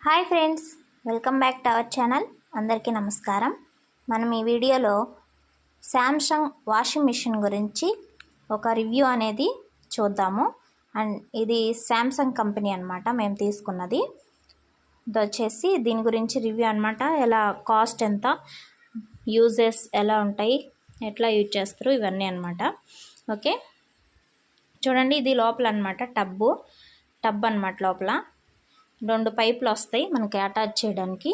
Hi friends, welcome back to our channel. అందరికీ నమస్కారం. మనం ఈ వీడియోలో శాంసంగ్ వాషింగ్ మిషన్ గురించి ఒక రివ్యూ అనేది చూద్దాము. అండ్ ఇది శాంసంగ్ కంపెనీ అన్నమాట. మేము తీసుకున్నది ఇది వచ్చేసి దీని గురించి రివ్యూ అన్నమాట. ఎలా కాస్ట్ ఎంత, యూజెస్ ఎలా ఉంటాయి, ఎట్లా యూజ్ చేస్తారు, ఇవన్నీ అన్నమాట. ఓకే, చూడండి ఇది లోపల అన్నమాట. టబ్ అన్నమాట. లోపల 2 పైపులు వస్తాయి మనకి అటాచ్ చేయడానికి.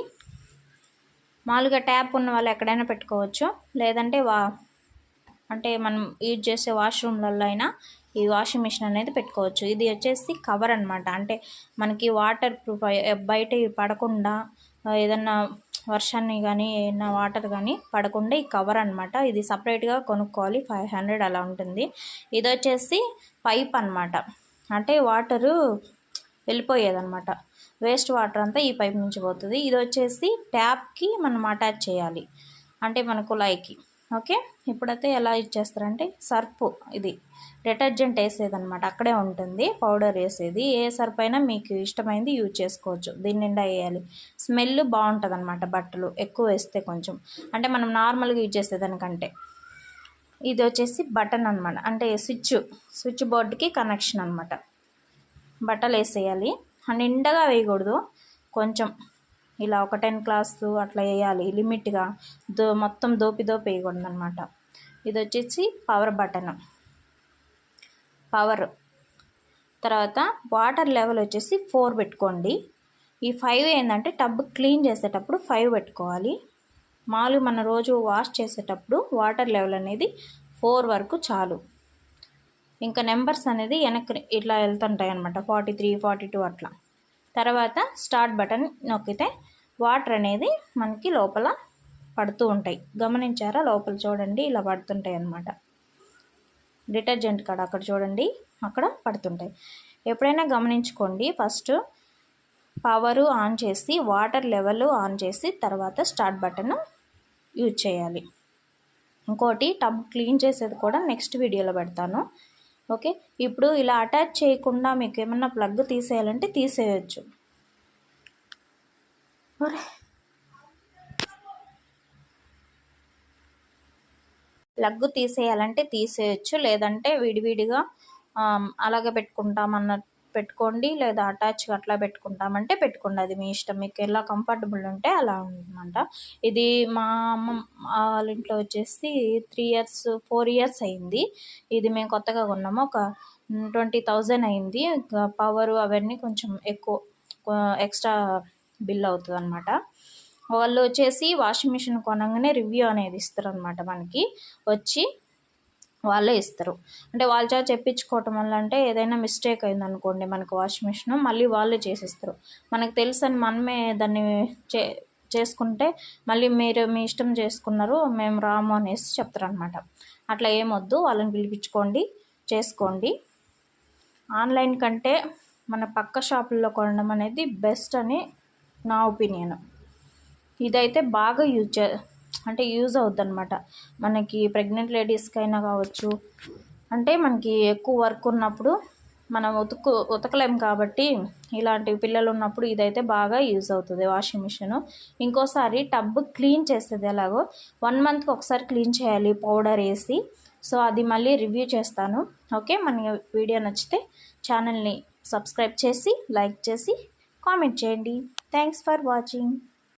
మామూలుగా ట్యాప్ ఉన్న వాళ్ళు ఎక్కడైనా పెట్టుకోవచ్చు, లేదంటే అంటే మనం యూజ్ చేసే వాష్రూమ్లలో అయినా ఈ వాషింగ్ మిషన్ అనేది పెట్టుకోవచ్చు. ఇది వచ్చేసి కవర్ అన్నమాట. అంటే మనకి వాటర్ ప్రూఫ్, బయట పడకుండా ఏదన్నా వర్షాన్ని కానీ ఏదైనా వాటర్ కానీ పడకుండా ఈ కవర్ అన్నమాట. ఇది సపరేట్గా కొనుక్కోవాలి, 500 అలా ఉంటుంది. ఇది వచ్చేసి పైప్ అన్నమాట. అంటే వాటరు వెళ్ళిపోయేదన్నమాట, వేస్ట్ వాటర్ అంతా ఈ పైప్ నుంచి పోతుంది. ఇది వచ్చేసి ట్యాప్కి మనం అటాచ్ చేయాలి, అంటే మన కుళాయికి. ఓకే, ఇప్పుడైతే ఎలా ఇచ్చేస్తారంటే సర్ఫ్, ఇది డిటర్జెంట్ వేసేదన్నమాట, అక్కడే ఉంటుంది పౌడర్ వేసేది. ఏ సర్ఫ్ అయినా మీకు ఇష్టమైంది యూజ్ చేసుకోవచ్చు. దీని నిండా వేయాలి, స్మెల్ బాగుంటుంది అన్నమాట. బట్టలు ఎక్కువ వేస్తే కొంచెం, అంటే మనం నార్మల్గా యూజ్ చేసేదానికంటే. ఇది వచ్చేసి బటన్ అన్నమాట, అంటే స్విచ్ బోర్డుకి కనెక్షన్ అన్నమాట. బట్టలు వేసేయాలి, నిండగా వేయకూడదు, కొంచెం ఇలా ఒక 10 గ్లాసులు అట్లా వేయాలి లిమిట్గా. మొత్తం దోపి వేయకూడదు అనమాట. ఇది వచ్చేసి పవర్ బటన్, పవర్. తర్వాత వాటర్ లెవెల్ వచ్చేసి 4 పెట్టుకోండి. ఈ 5 ఏంటంటే టబ్ క్లీన్ చేసేటప్పుడు 5 పెట్టుకోవాలి. మామూలుగా మన రోజు వాష్ చేసేటప్పుడు వాటర్ లెవెల్ అనేది 4 వరకు చాలు. ఇంకా నెంబర్స్ అనేది వెనక్కి ఇట్లా వెళ్తుంటాయి అనమాట, 43, 42 అట్లా. తర్వాత స్టార్ట్ బటన్ నొక్కితే వాటర్ అనేది మనకి లోపల పడుతూ ఉంటాయి. గమనించారా? లోపల చూడండి, ఇలా పడుతుంటాయి అన్నమాట. డిటర్జెంట్ కాడ అక్కడ చూడండి, అక్కడ పడుతుంటాయి. ఎప్పుడైనా గమనించుకోండి, ఫస్ట్ పవరు ఆన్ చేసి వాటర్ లెవెల్ ఆన్ చేసి తర్వాత స్టార్ట్ బటన్ యూజ్ చేయాలి. ఇంకోటి, టబ్ క్లీన్ చేసేది కూడా నెక్స్ట్ వీడియోలో పెడతాను. ఓకే, ఇప్పుడు ఇలా అటాచ్ చేయకుండా మీకు ఏమన్నా ప్లగ్ తీసేయాలంటే తీసేయచ్చు. ప్లగ్ తీసేయాలంటే తీసేయచ్చు, లేదంటే విడివిడిగా అలాగే పెట్టుకోండి, లేదా అటాచ్ అట్లా పెట్టుకుంటామంటే పెట్టుకోండి. అది మీ ఇష్టం, మీకు ఎలా కంఫర్టబుల్ ఉంటే అలా ఉందన్నమాట. ఇది మా అమ్మ వాళ్ళ ఇంట్లో వచ్చేసి 3 ఇయర్స్ 4 ఇయర్స్ అయింది. ఇది మేము కొత్తగా కొన్నాము, ఒక 20,000 అయింది. పవరు అవన్నీ కొంచెం ఎక్స్ట్రా బిల్ అవుతుంది అనమాట. వాళ్ళు వచ్చేసి వాషింగ్ మిషన్ కొనగానే రివ్యూ అనేది ఇస్తారు అనమాట. మనకి వచ్చి వాళ్ళే ఇస్తారు. అంటే వాళ్ళ చేత చెప్పించుకోవటం వల్ల, అంటే ఏదైనా మిస్టేక్ అయింది అనుకోండి మనకు వాషింగ్ మిషన్, మళ్ళీ వాళ్ళే చేసిస్తారు. మనకు తెలుసని మనమే దాన్ని చేసుకుంటే మళ్ళీ మీరు మీ ఇష్టం చేసుకున్నారు, మేము రాము అనేసి చెప్తారనమాట. అట్లా ఏమొద్దు, వాళ్ళని పిలిపించుకోండి, చేసుకోండి. ఆన్లైన్ కంటే మన పక్క షాపుల్లో కొనడం అనేది బెస్ట్ అని నా ఒపీనియన్. ఇదైతే బాగా యూజ్ అవుద్ది అనమాట. మనకి ప్రెగ్నెంట్ లేడీస్కి అయినా కావచ్చు, అంటే మనకి ఎక్కువ వర్క్ ఉన్నప్పుడు మనం ఉతకలేం కాబట్టి, ఇలాంటి పిల్లలు ఉన్నప్పుడు ఇదైతే బాగా యూజ్ అవుతుంది వాషింగ్ మిషన్. ఇంకోసారి టబ్ క్లీన్ చేసేది ఎలాగో 1 మంత్కి ఒకసారి క్లీన్ చేయాలి పౌడర్ వేసి. సో అది మళ్ళీ రివ్యూ చేస్తాను. ఓకే, మన వీడియో నచ్చితే ఛానల్ని సబ్స్క్రైబ్ చేసి, లైక్ చేసి, కామెంట్ చేయండి. Thanks for watching.